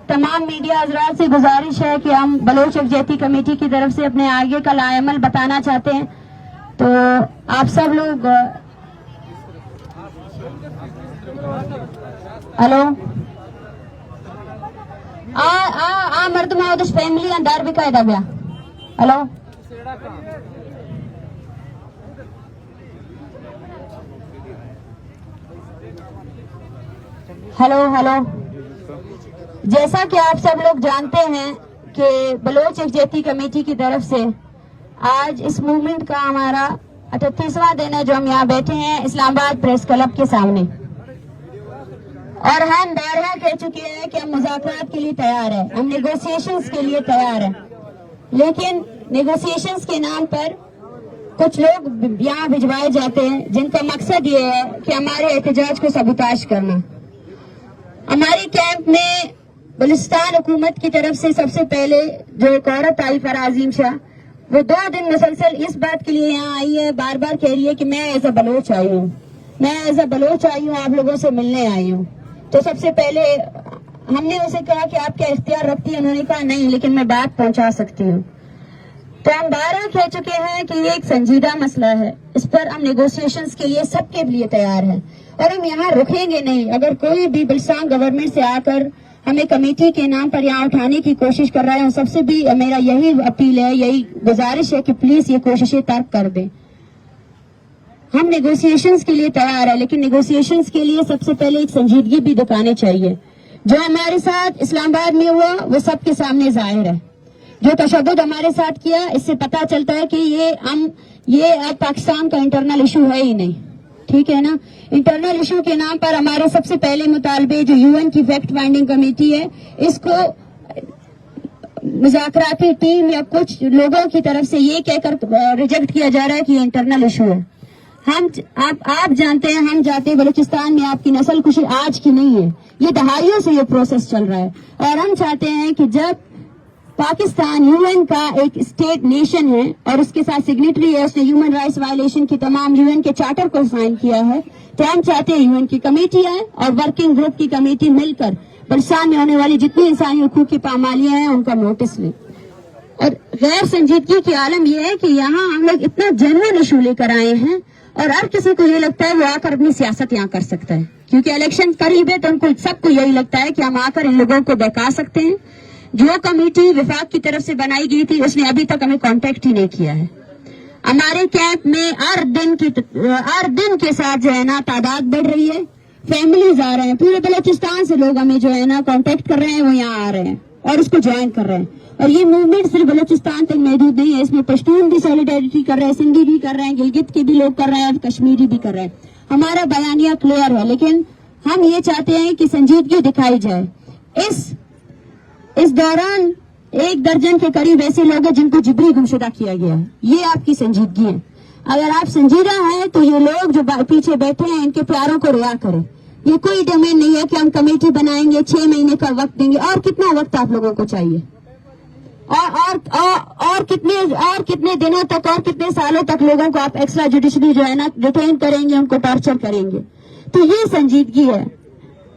तमाम मीडिया हजरात से गुजारिश है कि हम बलोच यकजहती कमेटी की तरफ से अपने आगे का लाएमल बताना चाहते हैं। तो आप सब लोग हेलो आ मर्दमा उदश फैमिली अंदर भी कायदा गया हेलो हेलो हेलो जैसा कि आप सब लोग जानते हैं कि बलोच यकजहती कमेटी की तरफ से आज इस मूवमेंट का हमारा 38वां दिन है जो हम यहाँ बैठे हैं इस्लामाबाद प्रेस क्लब के सामने, और हम बारहा कह चुके हैं कि हम मुज़ाकरात के लिए तैयार हैं, हम नेगोशिएशंस के लिए तैयार हैं, लेकिन नेगोशिएशंस के नाम पर कुछ लोग यहाँ भिजवाए जाते हैं जिनका मकसद ये है कि हमारे एहतजाज को सबूताश करना। हमारी कैंप में बलूचिस्तान हुकूमत की तरफ से सबसे पहले जो एक औरत आई फराजीम शाह, वो 2 दिन मुसलसल इस बात के लिए यहाँ आई है, बार बार कह रही है कि मैं एज अ बलोच आई हूँ, मैं एज अ बलोच आई हूँ, आप लोगों से मिलने आई हूँ। तो सबसे पहले हमने उसे कहा कि आप क्या इख्तियार रखती है, उन्होंने कहा नहीं, लेकिन मैं बात पहुंचा सकती हूँ। तो हम 12 कह चुके हैं कि ये एक संजीदा मसला है, इस पर हम नेगोशिएशंस के लिए सबके लिए तैयार हैं और हम यहाँ रुकेंगे नहीं। अगर कोई भी बलूचिस्तान गवर्नमेंट से आकर हमें कमेटी के नाम पर यहाँ उठाने की कोशिश कर रहा है, सबसे भी मेरा यही अपील है, यही गुजारिश है कि प्लीज ये कोशिशें तर्क कर दें। हम नेगोशिएशंस के लिए तैयार है, लेकिन नेगोशिएशंस के लिए सबसे पहले एक संजीदगी भी दिखानी चाहिए। जो हमारे साथ इस्लामाबाद में हुआ वो सबके सामने जाहिर है, जो तशद्दुद हमारे साथ किया इससे पता चलता है कि ये अब पाकिस्तान का इंटरनल इशू है ही नहीं, ठीक है ना। इंटरनल इशू के नाम पर हमारे सबसे पहले मुतालबे जो यूएन की फैक्ट फाइंडिंग कमेटी है, इसको मुज़ाकराती टीम या कुछ लोगों की तरफ से ये कहकर रिजेक्ट किया जा रहा है कि ये इंटरनल इशू है। आप जानते हैं, हम जाते हैं बलूचिस्तान में आपकी नस्ल कुशी आज की नहीं है, ये दहाइयों से ये प्रोसेस चल रहा है, और हम चाहते हैं कि जब पाकिस्तान यूएन का एक स्टेट नेशन है और उसके साथ सिग्नेटरी है, उसने ह्यूमन राइट्स वायलेशन की तमाम यूएन के चार्टर को साइन किया है, तो हम चाहते हैं यूएन की कमेटी आए और वर्किंग ग्रुप की कमेटी मिलकर बलूचिस्तान में होने वाली जितनी इंसानी हुकूक की पामालियां हैं उनका नोटिस लें। और गैर संजीदगी की आलम यह है कि यहाँ हम लोग इतना जेन्युइन इशू लेकर आए हैं और हर किसी को ये लगता है वो आकर अपनी सियासत यहाँ कर सकता है, क्योंकि इलेक्शन करीब है तो उनको सबको यही लगता है कि हम आकर इन लोगों को बहका सकते हैं। जो कमेटी विफाक की तरफ से बनाई गई थी उसने अभी तक हमें कांटेक्ट ही नहीं किया है। हमारे कैंप में हर दिन के साथ जो है ना तादाद बढ़ रही है, फैमिलीज आ रहे हैं, पूरे बलूचिस्तान से लोग हमें जो है ना कांटेक्ट कर रहे हैं, वो यहाँ आ रहे हैं और उसको ज्वाइन कर रहे हैं। और ये मूवमेंट सिर्फ बलूचिस्तान तक महदूद नहीं है, इसमें पश्तून भी सॉलिडारिटी कर रहे हैं, सिंधी भी कर रहे हैं, गिलगित के भी लोग कर रहे हैं और कश्मीरी भी कर रहे हैं। हमारा बयानिया क्लियर है, लेकिन हम ये चाहते हैं कि संजीदगी दिखाई जाए। इस दौरान 1 दर्जन के करीब ऐसे लोग हैं जिनको जिबरी गुमशुदा किया गया है, ये आपकी संजीदगी है। अगर आप संजीदा हैं तो ये लोग जो पीछे बैठे हैं इनके प्यारों को रिहा करें। ये कोई डोमेन नहीं है कि हम कमेटी बनाएंगे, 6 महीने का वक्त देंगे, और कितना वक्त आप लोगों को चाहिए, और कितने दिनों तक और कितने सालों तक लोगों को आप एक्स्ट्रा जुडिशरी जो है ना डिटेन करेंगे, उनको टॉर्चर करेंगे। तो ये संजीदगी है।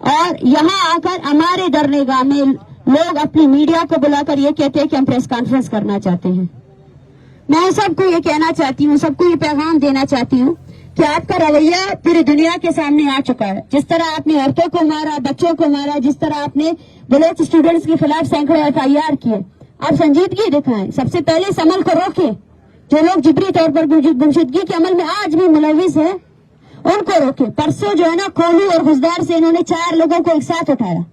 और यहाँ आकर हमारे दरगाह में लोग अपनी मीडिया को बुलाकर ये कहते हैं कि हम प्रेस कॉन्फ्रेंस करना चाहते हैं। मैं सबको ये कहना चाहती हूँ, सबको ये पैगाम देना चाहती हूँ कि आपका रवैया पूरी दुनिया के सामने आ चुका है। जिस तरह आपने औरतों को मारा, बच्चों को मारा, जिस तरह आपने बलोच स्टूडेंट्स के खिलाफ सैकड़ों FIR किए, आप संजीदगी दिखाएं। सबसे पहले इस अमल को रोकें। जो लोग जिबरी तौर पर गुमशुदगी के अमल में आज भी मुलविस है उनको रोकें। परसों जो है ना कोलू और गुजदार से इन्होंने 4 लोगों को एक साथ उठाया,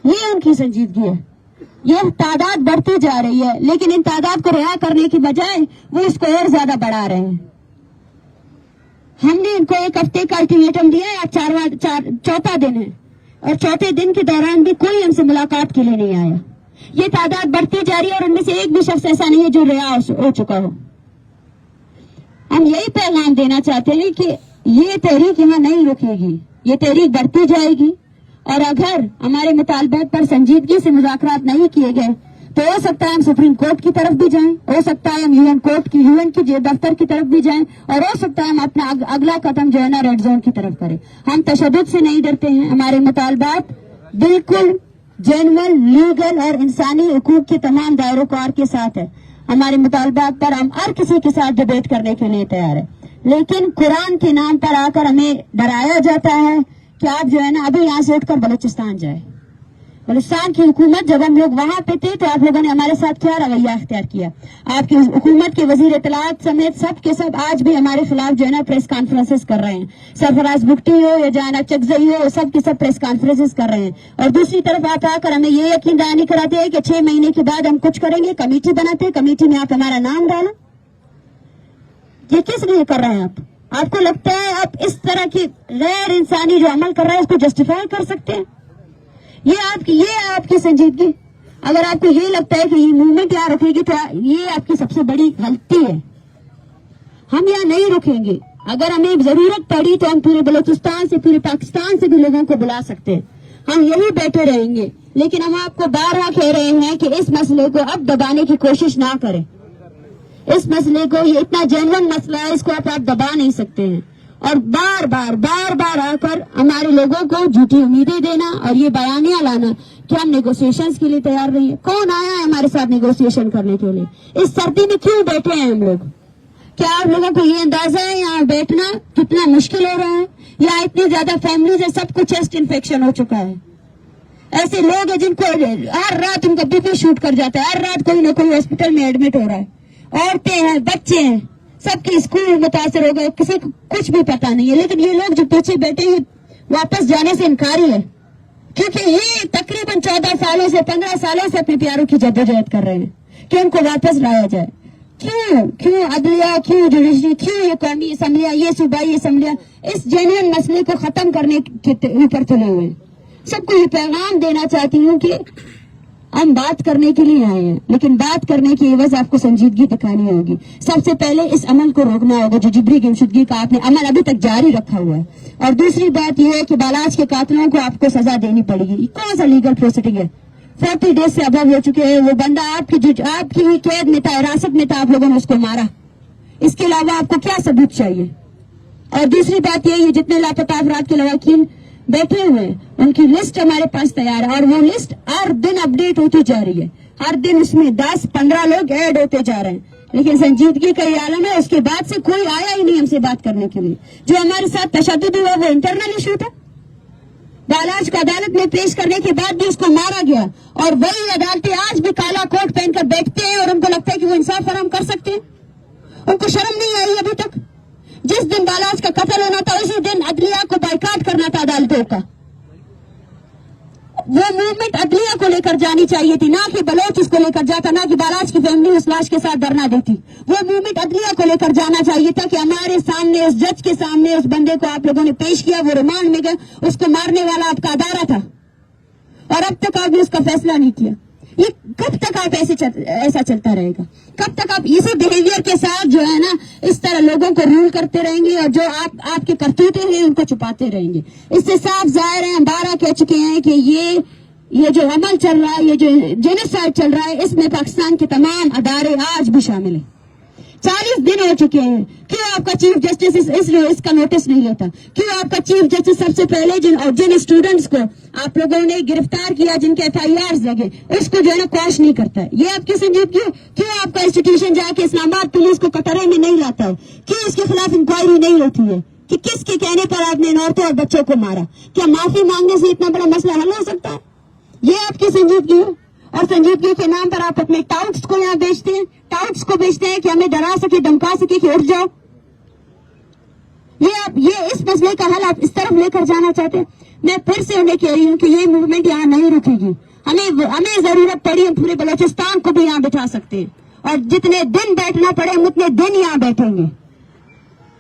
ये उनकी संजीदगी है। ये तादाद बढ़ती जा रही है, लेकिन इन तादाद को रिहा करने की बजाय वो इसको और ज्यादा बढ़ा रहे हैं। हमने इनको 1 हफ्ते का अल्टीमेटम दिया है, आज चौथा दिन है और चौथे दिन के दौरान भी कोई हमसे मुलाकात के लिए नहीं आया। ये तादाद बढ़ती जा रही है और उनमें से एक भी शख्स ऐसा नहीं है जो रिहा हो चुका हो। हम यही पैगाम देना चाहते हैं कि ये तहरीक यहाँ नहीं रुकेगी, ये तहरीक बढ़ती जाएगी। और अगर हमारे मुतालबात पर संजीदगी से मुज़ाकरात नहीं किए गए तो हो सकता है हम सुप्रीम कोर्ट की तरफ भी जाएं, हो सकता है हम यूएन की दफ्तर की तरफ भी जाएं, और हो सकता है हम अपना अगला कदम जो है ना रेड जोन की तरफ करें। हम तशद्दुद से नहीं डरते हैं, हमारे मुतालबात बिल्कुल जेनुअन, लीगल और इंसानी हुकूक के तमाम दायरोकार के साथ है। हमारे मुतालबात पर हम हर किसी के साथ डिबेट करने के लिए तैयार है, लेकिन कुरान के नाम पर आकर हमें डराया जाता है कि आप जो है ना अभी यहाँ से उठकर बलूचिस्तान जाए। बलूचिस्तान की हुकूमत जब हम लोग वहां पे थे तो आप लोगों ने हमारे साथ क्या रवैया अख्तियार किया? आपकी हुकूमत के वजीर इत्तलात समेत सब के सब आज भी हमारे खिलाफ जो है ना प्रेस कॉन्फ्रेंसेस कर रहे हैं। सरफराज बुगटी हो या जाना चकजई हो, सब के सब प्रेस कॉन्फ्रेंसेस कर रहे हैं। और दूसरी तरफ आप आकर हमें ये यकीन दहानी कराते हैं कि 6 महीने के बाद हम कुछ करेंगे, कमेटी बनाते हैं, कमेटी में आप हमारा नाम डालो। ये किस लिए कर रहे हैं आप? आपको लगता है आप इस तरह की गैर इंसानी जो अमल कर रहे हैं उसको जस्टिफाई कर सकते हैं? ये आपकी संजीदगी। अगर आपको ये लगता है कि ये मूवमेंट यहाँ रुकेगी तो ये आपकी सबसे बड़ी गलती है। हम यहाँ नहीं रुकेंगे। अगर हमें जरूरत पड़ी तो हम पूरे बलूचिस्तान से, पूरे पाकिस्तान से भी लोगों को बुला सकते हैं। हम यही बैठे रहेंगे, लेकिन हम आपको बार-बार कह रहे हैं कि इस मसले को अब दबाने की कोशिश ना करें। इस मसले को, ये इतना जेन्युइन मसला है, इसको आप दबा नहीं सकते हैं। और बार बार आकर हमारे लोगों को झूठी उम्मीदें देना और ये बयानियां लाना कि हम नेगोशिएशंस के लिए तैयार नहीं है। कौन आया है हमारे साथ नेगोशिएशन करने के लिए? इस सर्दी में क्यों बैठे हैं हम लोग? क्या आप लोगों को ये अंदाजा है यहाँ बैठना कितना मुश्किल हो रहा है? यहाँ इतनी ज्यादा फैमिलीज है, सबको चेस्ट इन्फेक्शन हो चुका है। ऐसे लोग हैं जिनको हर रात उनका बीपी शूट कर जाता है, हर रात कोई ना कोई हॉस्पिटल में एडमिट हो रहा है। औरतें हैं, बच्चे हैं, सबके स्कूल मुतासर हो गए, किसी को कुछ भी पता नहीं है। लेकिन ये लोग जो पीछे बैठे हैं वापस जाने से इनकारी है, क्योंकि ये तकरीबन 14 सालों से 15 सालों से अपने प्यारों की जद्दोजहद कर रहे हैं कि उनको वापस लाया जाए। क्यों अदलिया, क्यों जुडिशरी, क्यों ये कौमी असम्बलियां, ये सूबाई असम्बलियां इस जेन्युइन मसले को खत्म करने के ऊपर तुले हुए हैं। सबको ये पैगाम देना चाहती हूँ कि हम बात करने के लिए आए हैं, लेकिन बात करने की एवज आपको संजीदगी दिखानी होगी। सबसे पहले इस अमल को रोकना होगा जो जिबरी गुमशुदगी का आपने अमल अभी तक जारी रखा हुआ है। और दूसरी बात यह है कि बालाज के कातिलों को आपको सजा देनी पड़ेगी। कौन सा लीगल प्रोसीडिंग है? 40 डेज से अबव हो चुके हैं। वो बंदा आपकी ही कैद में था, हिरासत में था, आप लोगों ने उसको मारा। इसके अलावा आपको क्या सबूत चाहिए? और दूसरी बात यही है, जितने लापता अफराद के लवाकिन बैठे हुए हैं उनकी लिस्ट हमारे पास तैयार है और वो लिस्ट हर दिन अपडेट होती जा रही है। हर दिन उसमें 10-15 लोग ऐड होते जा रहे हैं, लेकिन संजीदगी का ये आलम है। उसके बाद से कोई आया ही नहीं हमसे बात करने के लिए। जो हमारे साथ तशद्दुद हुआ वो इंटरनल इशू था। बालाज को अदालत में पेश करने के बाद भी उसको मारा गया और वही अदालतें आज भी काला कोट पहनकर बैठते हैं और उनको लगता है कि वो इंसाफ फराहम कर सकते हैं। उनको शर्म नहीं आई अभी तक? जिस दिन बालाज का कत्ल होना था उसी दिन अदलिया को बाइकाट करना था अदालतों का। वो मूवमेंट अदलिया को लेकर जानी चाहिए थी, ना कि बलोच इसको लेकर जाता, ना कि बालाज की फैमिली उस लाश के साथ धरना देती। वो मूवमेंट अदलिया को लेकर जाना चाहिए था कि हमारे सामने, उस जज के सामने उस बंदे को आप लोगों ने पेश किया, वो रिमांड में गया, उसको मारने वाला आपका अदारा था और अब तक आपने उसका फैसला नहीं किया। ये कब तक आप ऐसा चलता रहेगा? कब तक आप इसी बिहेवियर के साथ जो है ना इस तरह लोगों को रूल करते रहेंगे और जो आपके करतूते हैं उनको छुपाते रहेंगे? इससे साफ जाहिर है, हम 12 कह चुके हैं कि ये जो अमल चल रहा है, ये जो जेनोसाइड चल रहा है, इसमें पाकिस्तान के तमाम अदारे आज भी शामिल है। 40 दिन हो चुके हैं। क्यों आपका चीफ जस्टिस इसका नोटिस नहीं लेता? क्यों आपका चीफ जस्टिस सबसे पहले जिन स्टूडेंट्स को आप लोगों ने गिरफ्तार किया, जिनके FIRs लगे, उसको जो है ना क्वैश नहीं करता है? ये आपकी संजीदगी? क्यों आपका इंस्टीट्यूशन जाके इस्लामाबाद पुलिस को कटरे में नहीं लाता है? क्यों इसके खिलाफ इंक्वायरी नहीं होती है कि किसके कहने पर आपने इन औरतों और बच्चों को मारा? क्या माफी मांगने से इतना बड़ा मसला हल हो सकता है? ये आपकी संजीदगी है। और संजीदगी के नाम पर आप अपने टाउट्स को यहाँ बेचते हैं, टाउट्स को बेचते हैं कि हमें डरा सके, धमका सके कि उठ जाओ। ये इस मसले का हल आप इस तरफ लेकर जाना चाहते हैं। मैं फिर से उन्हें कह रही हूँ कि ये मूवमेंट यहाँ नहीं रुकेगी। हमें जरूरत पड़ी हम पूरे बलूचिस्तान को भी यहाँ बिठा सकते हैं और जितने दिन बैठना पड़े हम उतने दिन यहाँ बैठेंगे।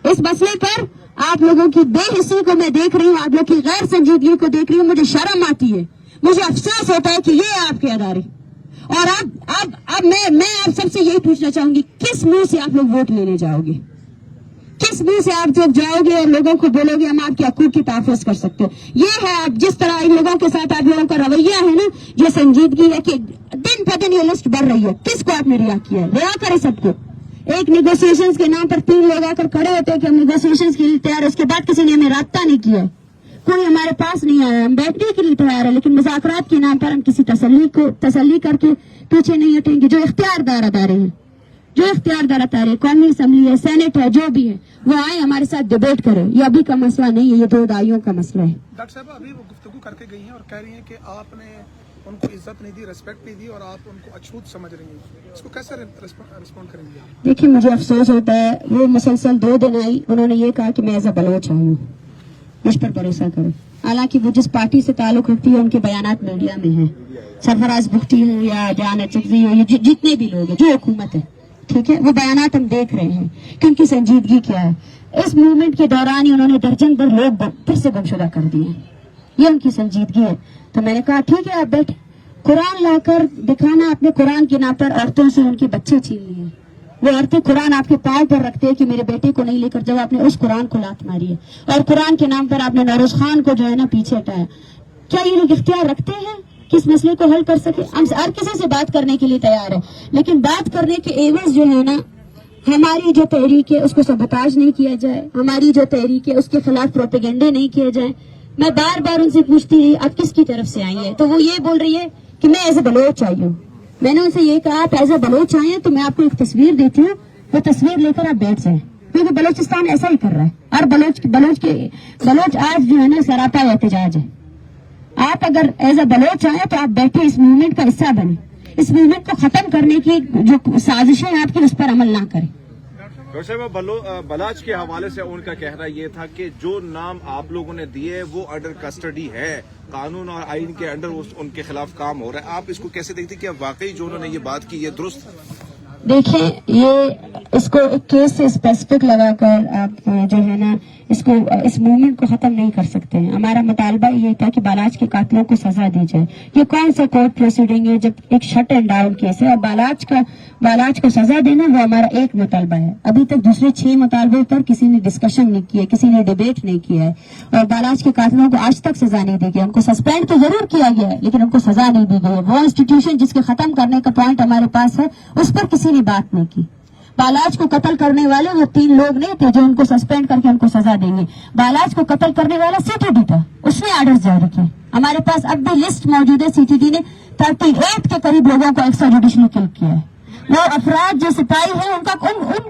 इस मसले पर आप लोगों की बेहिस्सी को मैं देख रही हूँ, आप लोग की गैर संजीदगी को देख रही हूँ। मुझे शर्म आती है, मुझे अफसोस होता है कि ये आपके अदारे। और अब मैं आप सबसे यही पूछना चाहूंगी, किस मुंह से आप लोग वोट लेने जाओगे? किस मुंह से आप लोग जाओगे और लोगों को बोलोगे हम आपके हकूक की तहफ़्फ़ुज़ कर सकते हो? ये है आप जिस तरह इन लोगों के साथ आप लोगों का रवैया है ना, ये संजीदगी है कि दिन ब दिन ये लिस्ट बढ़ रही है। किसको आपने रिहा किया है? रिहा करे सबको। एक नेगोशिएशंस के नाम पर 3 लोग आकर खड़े होते हैं कि हम नेगोशिएशंस के लिए तैयार, उसके बाद किसी ने हमें राब्ता नहीं किया। کوئی ہمارے پاس نہیں آیا. ہم بیٹھنے کے لیے تیار ہے لیکن مذاکرات کے نام پر ہم کسی تسلی کر کے پیچھے نہیں ہٹیں گے. جو اختیار ادارے ہیں, جو اختیار ادارے, قومی اسمبلی ہے, سینٹ ہے, جو بھی ہے, وہ آئے ہمارے ساتھ ڈیبیٹ کرے. یہ ابھی کا مسئلہ نہیں ہے, یہ 2 دہائیوں کا مسئلہ ہے. ڈاکٹر صاحب ابھی وہ گفتگو کر کے گئی ہیں اور کہہ رہی ہیں کہ آپ نے ان کو عزت نہیں دی, ریسپیکٹ نہیں دی اور آپ ان کو اچھوت سمجھ رہی ہیں. اس کو کیسے ریسپونڈ کریں گے؟ دیکھیں مجھے افسوس ہوتا ہے, وہ مسلسل 2 دن آئی, انہوں نے یہ کہا کہ میں ایز اے بلوچ آئی ہوں, مجھ پر بھروسہ کرو. حالانکہ وہ جس پارٹی سے تعلق رکھتی ہے ان کے بیانات میڈیا میں ہیں. سرفراز بگٹی ہوں یا جان چکزی ہو, یہ جتنے بھی لوگ ہیں, جو حکومت ہے, ٹھیک ہے, وہ بیانات ہم دیکھ رہے ہیں کہ ان کی سنجیدگی کیا ہے. اس موومنٹ کے دوران ہی انہوں نے درجن بھر لوگ پھر سے گمشدہ کر دیے ہیں. یہ ان کی سنجیدگی ہے. تو میں نے کہا ٹھیک ہے آپ بیٹھے. قرآن لا کر دکھانا, اپنے قرآن کے نام پر عورتوں سے ان کے بچے چھین لیے. وہ عورتیں قرآن آپ کے پاؤں پر رکھتے ہیں کہ میرے بیٹے کو نہیں لے کر, جب آپ نے اس قرآن کو لات ماری ہے. اور قرآن کے نام پر آپ نے نوروز خان کو جو ہے نا پیچھے ہٹایا. کیا یہ لوگ اختیار رکھتے ہیں کہ اس مسئلے کو حل کر سکے؟ ہم ہر کسی سے بات کرنے کے لیے تیار ہے, لیکن بات کرنے کے ایونز جو ہے نا, ہماری جو تحریک ہے اس کو سبوتاج نہیں کیا جائے, ہماری جو تحریک ہے اس کے خلاف پروپیگنڈے نہیں کیے جائیں. میں بار بار ان سے پوچھتی رہی آپ کس کی طرف سے آئی ہے, تو وہ یہ بول رہی ہے کہ میں ایز اے بلوچ آئی ہوں. میں نے ان سے یہ کہا آپ ایز اے بلوچ آئے ہیں تو میں آپ کو ایک تصویر دیتی ہوں, وہ تصویر لے کر آپ بیٹھ جائیں, کیونکہ بلوچستان ایسا ہی کر رہا ہے. اور بلوچ آج جو ہے نا سراپا احتجاج ہے. آپ اگر ایز اے بلوچ آئے تو آپ بیٹھے, اس موومنٹ کا حصہ بنے, اس موومنٹ کو ختم کرنے کی جو سازشیں آپ کی اس پر عمل نہ کریں. ڈاکٹر صاحب بلاچ کے حوالے سے ان کا کہنا یہ تھا کہ جو نام آپ لوگوں نے دیے وہ انڈر کسٹڈی ہے, قانون اور آئین کے انڈر ان کے خلاف کام ہو رہا ہے. آپ اس کو کیسے دیکھتے کہ واقعی جو انہوں نے یہ بات کی یہ درست؟ دیکھیں, یہ اس کو ایک کیس سے اسپیسیفک لگا کر آپ جو ہے نا اس موومنٹ کو ختم نہیں کر سکتے ہیں. ہمارا مطالبہ یہ تھا کہ بالاچ کے قاتلوں کو سزا دی جائے. یہ کون سا کورٹ پروسیڈنگ ہے جب ایک شٹ اینڈ ڈاؤن کیس ہے, اور بالاچ کو سزا دینا وہ ہمارا ایک مطالبہ ہے. ابھی تک دوسرے 6 مطالبوں پر کسی نے ڈسکشن نہیں کیا, کسی نے ڈیبیٹ نہیں کیا ہے, اور بالاچ کے قاتلوں کو آج تک سزا نہیں دی گئی. ان کو سسپینڈ تو ضرور کیا گیا ہے لیکن ان کو سزا نہیں دی گئی ہے. وہ انسٹیٹیوشن جس کے ختم کرنے کا پوائنٹ ہمارے پاس ہے اس پر کسی نے بات نہیں کی. بالاچ کو قتل کرنے والے وہ 3 لوگ نہیں تھے جو ان کو سسپینڈ کر کے ان کو سزا دیں گے. بالاچ کو قتل کرنے والا CTD تھا, اس نے آرڈر جاری کیے. ہمارے پاس اب بھی لسٹ موجود ہے, CTD نے 38 کے قریب لوگوں کو ایکسٹرا جوڈیشلی کل کیا ہے. وہ افراد جو سپاہی ہیں ان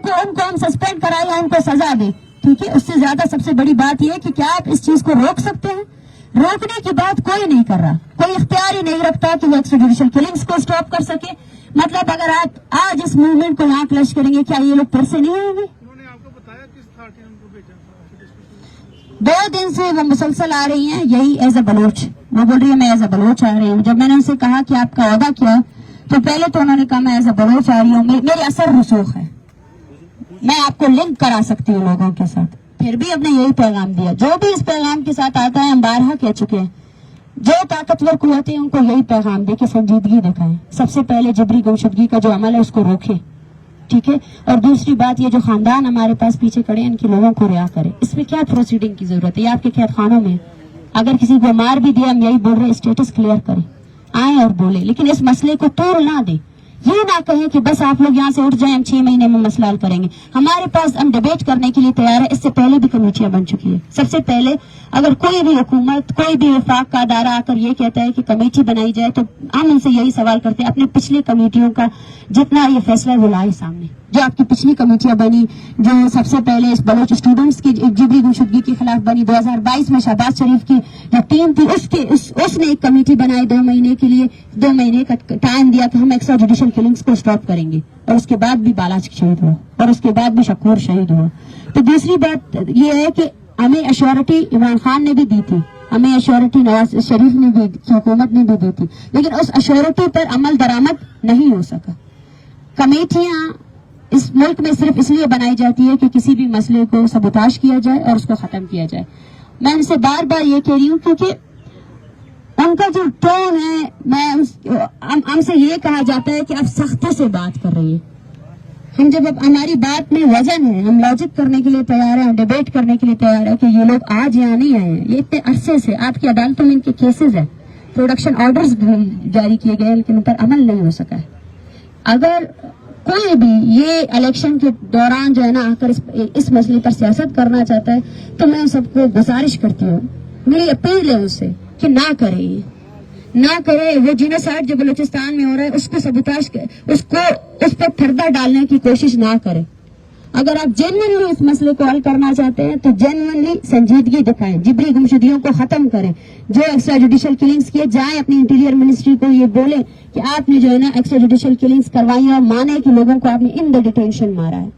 کو ہم سسپینڈ کرائے یا ان کو سزا دے, ٹھیک ہے. اس سے زیادہ سب سے بڑی بات یہ ہے کہ کیا آپ اس چیز کو روک سکتے ہیں؟ روکنے کی بات کوئی نہیں کر رہا, کوئی اختیار ہی نہیں رکھتا کہ وہ ایکسٹرا جوڈیشل کلنگز کو اسٹاپ کر سکے. مطلب اگر آپ آج اس موومنٹ کو یہاں کلش کریں گے, کیا یہ لوگ پھر سے نہیں آئیں گے؟ انہوں نے آپ کو بتایا کس پارٹی نے ان کو بھیجا؟ 2 دن سے وہ مسلسل آ رہی ہیں یہی ایز اے بلوچ. وہ بول رہی ہے میں ایز اے بلوچ آ رہی ہوں. جب میں نے ان سے کہا کہ آپ کا عہدہ کیا, تو پہلے تو انہوں نے کہا میں ایز اے بلوچ آ رہی ہوں, میری اثر رسوخ ہے, میں آپ کو لنک کرا سکتی ہوں لوگوں کے ساتھ. پھر بھی اب نے یہی پیغام دیا. جو بھی اس پیغام کے ساتھ آتا ہے, ہم بارہا کہہ چکے ہیں, جو طاقتور قوتیں ان کو یہی پیغام دے کہ سنجیدگی دکھائیں. سب سے پہلے جبری گمشدگی کا جو عمل ہے اس کو روکیں, ٹھیک ہے. اور دوسری بات, یہ جو خاندان ہمارے پاس پیچھے کھڑے ہیں ان کے لوگوں کو رہا کرے. اس میں کیا پروسیڈنگ کی ضرورت ہے؟ یہ آپ کے قید خانوں میں اگر کسی کو مار بھی دیا, ہم یہی بول رہے ہیں اسٹیٹس کلیئر کریں, آئیں اور بولیں, لیکن اس مسئلے کو طول نہ دیں. یہ نہ کہیں کہ بس آپ لوگ یہاں سے اٹھ جائیں, ہم 6 مہینے میں مسئلہ حل کریں گے. ہمارے پاس ہم ڈیبیٹ کرنے کے لیے تیار ہے. اس سے پہلے بھی کمیٹیاں بن چکی ہے. سب سے پہلے اگر کوئی بھی حکومت, کوئی بھی وفاق کا ادارہ آ کر یہ کہتا ہے کہ کمیٹی بنائی جائے, تو ہم ان سے یہی سوال کرتے ہیں اپنے پچھلی کمیٹیوں کا جتنا یہ فیصلہ وہ لائے سامنے. جو آپ کی پچھلی کمیٹیاں بنی, جو سب سے پہلے اس بلوچ اسٹوڈنٹس کی جبری گمشدگی کے خلاف بنی 2022 میں, شہباز شریف کی جو ٹیم تھی اس نے ایک کمیٹی بنائی 2 مہینے کے لیے, 2 مہینے کا ٹائم دیا کہ ہم ایکسٹرا جوڈیشل کلنگز کو اسٹاپ کریں گے, اور اس کے بعد بھی بالاچ شہید ہوا, اور اس کے بعد بھی شکور شہید ہوا. تو دوسری بات یہ ہے کہ ہمیں ایشورٹی عمران خان نے بھی دی تھی, ہمیں ایشورٹی نواز شریف نے بھی, حکومت نے بھی دی تھی, لیکن اس ایشورٹی پر عمل درآمد نہیں ہو سکا. کمیٹیاں اس ملک میں صرف اس لیے بنائی جاتی ہے کہ کسی بھی مسئلے کو سبوتاش کیا جائے اور اس کو ختم کیا جائے. میں ان سے بار بار یہ کہہ رہی ہوں کیونکہ ان کا جو ٹون ہے, ہم سے یہ کہا جاتا ہے کہ آپ سختی سے بات کر رہی ہے. ہم جب اب ہماری بات میں وزن ہے, ہم لاجک کرنے کے لیے تیار ہیں, ہم ڈیبیٹ کرنے کے لیے تیار ہے کہ یہ لوگ آج یہاں نہیں آئے ہیں, یہ اتنے عرصے سے آپ کی عدالتوں میں ان کے کیسز ہیں, پروڈکشن آرڈرز جاری کیے گئے لیکن ان پر عمل نہیں ہو سکا ہے. اگر کوئی بھی یہ الیکشن کے دوران جو ہے نا آ کر اس مسئلے پر سیاست کرنا چاہتا ہے, تو میں سب کو گزارش کرتی ہوں मेरी अपील है उससे कि ना करे, ये ना करे। वो जीनोसाइड जो बलूचिस्तान में हो रहा है उसको सबूताज, उसको उस पर पर्दा डालने की कोशिश ना करे। अगर आप जेन्युइनली इस मसले को हल करना चाहते हैं तो जेन्युइनली संजीदगी दिखाएं, जिबरी गुमशुदियों को खत्म करें। जो एक्स्ट्रा जुडिशियल किलिंग्स किए, जाएं अपनी इंटीरियर मिनिस्ट्री को ये बोले कि आपने जो है ना एक्स्ट्रा जुडिशियल किलिंग्स करवाई है और माने कि लोगों को आपने इन द डिटेंशन मारा है।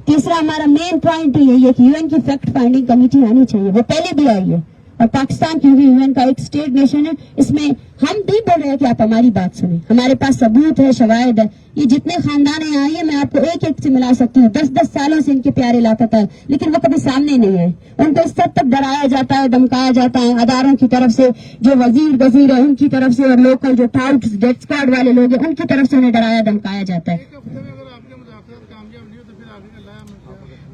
तीसरा हमारा मेन पॉइंट यही है कि यूएन की फैक्ट फाइंडिंग कमेटी आनी चाहिए, वो पहले भी आई है। और पाकिस्तान क्योंकि यूएन का एक स्टेट नेशन है, इसमें हम नहीं बोल रहे हैं कि आप हमारी बात सुने, हमारे पास सबूत है, शवाहिद है। ये जितने खानदान यहाँ आई है मैं आपको एक एक से मिला सकती हूँ। 10-10 सालों से इनके प्यारे लापता है, लेकिन वो कभी सामने नहीं आए। उनको इस हद तक डराया जाता है, धमकाया जाता है अदारों की तरफ से, जो वजीर है उनकी तरफ से, और लोकल जो टाउट डेथ स्क्वाड वाले लोग हैं उनकी तरफ से उन्हें डराया धमकाया जाता है।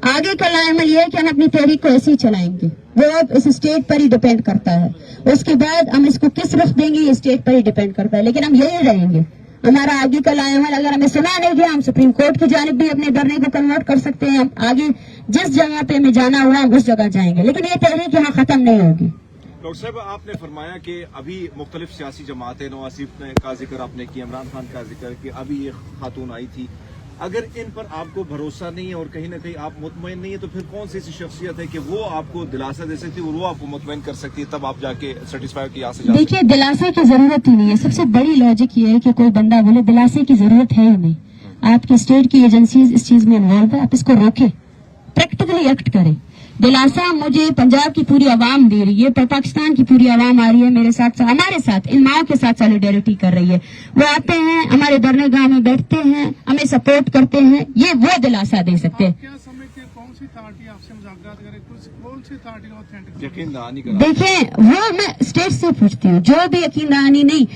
आगे का लाएमल ये है कि हम अपनी तहरीक को ऐसे ही चलाएंगे, वो अब इस स्टेट पर ही डिपेंड करता है। उसके बाद हम इसको किस रुख देंगे ये स्टेट पर ही डिपेंड करता है, लेकिन हम यही रहेंगे। हमारा आगे का लाएमल अगर हमें सुना नहीं गया, हम सुप्रीम कोर्ट की जानिब भी अपने धरने को कन्वर्ट कर सकते हैं। हम आगे जिस जगह पे हमें जाना हुआ उस जगह जाएंगे, लेकिन ये तहरीक यहाँ खत्म नहीं होगी। डॉक्टर साहब, आपने फरमाया कि अभी मुख्तलिफ सियासी जमातें, नवाज शरीफ का जिक्र आपने किया, इमरान खान का जिक्र कि अभी ये खातून आई थी, अगर इन पर आपको भरोसा नहीं है और कहीं ना कहीं आप मुतमईन नहीं है तो फिर कौन सी ऐसी शख्सियत है कि वो आपको दिलासा दे सकती है और वो आपको मुतमईन कर सकती है, तब आप जाके सेटिस्फाई की यहाँ से जा? देखिए, दिलासे की जरूरत ही नहीं है। सबसे बड़ी लॉजिक ये है कि कोई बंदा बोले दिलासे की जरूरत है ही नहीं। आपकी स्टेट की एजेंसीज इस चीज में इन्वॉल्व है, आप इसको रोके, प्रैक्टिकली एक्ट करें। दिलासा मुझे पंजाब की पूरी आवाम दे रही है, पाकिस्तान की पूरी आवाम आ रही है मेरे साथ, हमारे साथ, इन माओं के साथ सॉलिडेरिटी कर रही है। वो आते हैं हमारे धरने गांव में बैठते हैं, हमें सपोर्ट करते हैं, ये वो दिलासा दे सकते हैं। क्या समझते हैं कौन सी अथॉरिटी आपसे मुज़ाकरात करे, कौन सी अथॉरिटी ऑथेंटिक यकीन दहानी करा? देखें, वो मैं स्टेट से पूछती हूँ, जो भी यकीन दहानी नहीं,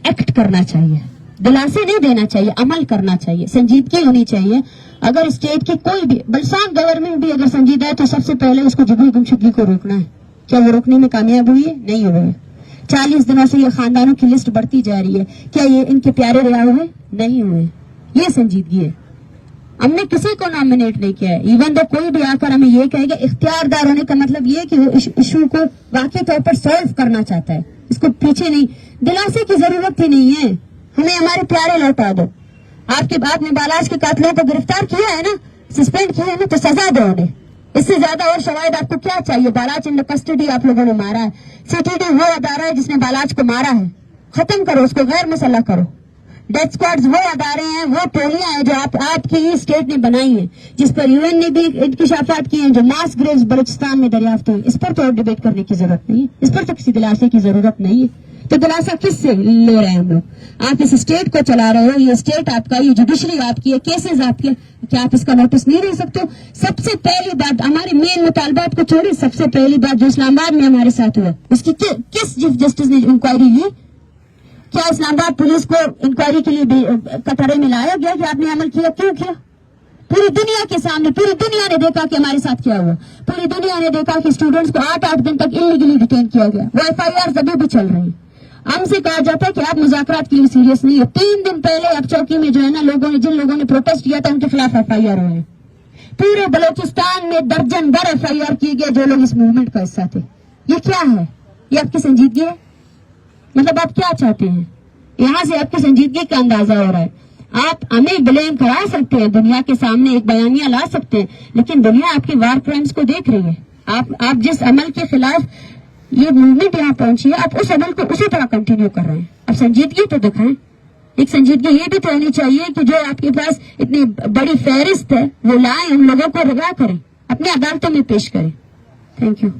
एक्ट करना चाहिए, दिलासे नहीं देना चाहिए, अमल करना चाहिए, संजीदगी होनी चाहिए। अगर स्टेट की कोई भी बलसान गवर्नमेंट भी अगर संजीदा है तो सबसे पहले उसको जिबरी गुमशुदगी को रोकना है। क्या वो रोकने में कामयाब हुई है? नहीं हुई है। 40 दिनों से ये खानदानों की लिस्ट बढ़ती जा रही है, क्या ये इनके प्यारे रिहा हुए? नहीं हुए। ये संजीदगी है। हमने किसी को नॉमिनेट नहीं किया है। इवन तो कोई भी आकर हमें ये कहेगा, इख्तियारदार होने का मतलब ये कि वो इशू को वाकई तौर पर सॉल्व करना चाहता है, इसको पीछे नहीं। दिलासे की जरूरत ही नहीं है, हमें हमारे प्यारे लौटा दो। आपके बाद में बालाज के कातलों को गिरफ्तार किया है ना, सस्पेंड किया है ना, तो सजा दो उन्हें। इससे ज्यादा और शवाहिद आपको क्या चाहिए? बालाज इन कस्टडी आप लोगों ने मारा है। सीटीडी वो अदारा है जिसने बालाज को मारा है, खत्म करो उसको, गैर मुसल्लह करो। डेथ स्क्वाड्स वो अदारे हैं, वो टोलियां हैं जो आपकी ही स्टेट ने बनाई है, जिस पर यूएन ने भी इंकशाफात किए हैं, जो मास ग्रेव्स बलूचिस्तान में दरियाफ्त हुई। इस पर तो डिबेट करने की जरूरत नहीं है, इस पर तो किसी दिलासे की जरूरत नहीं है। तो दिलासा किससे ले रहे हैं हम लोग? आप इस स्टेट को चला रहे हो, ये स्टेट आपका, ये जुडिशरी आपकी है, केसेस आपके, क्या आप इसका नोटिस नहीं ले सकते हो? सबसे पहली बात, हमारे मेन मुतालबात को छोड़िए, सबसे पहली बात जो इस्लामाबाद में हमारे साथ हुआ, उसकी किस चीफ जस्टिस ने इंक्वायरी ली? क्या इस्लामाबाद पुलिस को इंक्वायरी के लिए कटरे में लाया गया कि आपने अमल किया? क्यों किया? पूरी दुनिया के सामने पूरी दुनिया ने देखा कि हमारे साथ क्या हुआ। पूरी दुनिया ने देखा कि स्टूडेंट्स को 8-8 दिन तक इलीगली डिटेन किया गया। वो FIR अभी भी चल रही है। हमसे कहा जाता है कि आप मुज़ाकरात के लिए सीरियस नहीं हो। 3 दिन पहले अब चौकी में जो है ना, लोगों ने, जिन लोगों ने प्रोटेस्ट किया था उनके खिलाफ FIR हुए। पूरे बलूचिस्तान में दर्जन भर FIR किए गए जो लोग इस मूवमेंट का हिस्सा थे। ये क्या है? ये आपकी संजीदगी है? मतलब आप क्या चाहते हैं? यहाँ से आपकी संजीदगी का अंदाजा हो रहा है। आप हमें ब्लेम करा सकते हैं, दुनिया के सामने एक बयानिया ला सकते हैं, लेकिन दुनिया आपके वार क्राइम्स को देख रही है। आप जिस अमल के खिलाफ ये मूवमेंट यहाँ पहुंची है, आप उस अमल को उसी तरह कंटिन्यू कर रहे हैं। अब संजीदगी तो दिखाएं। एक संजीदगी ये भी तो होनी चाहिए कि जो आपके पास इतनी बड़ी फहरिस्त है वो लाएं, हम लोगों को रिहा करें, अपनी अदालतों में पेश करें। Thank you.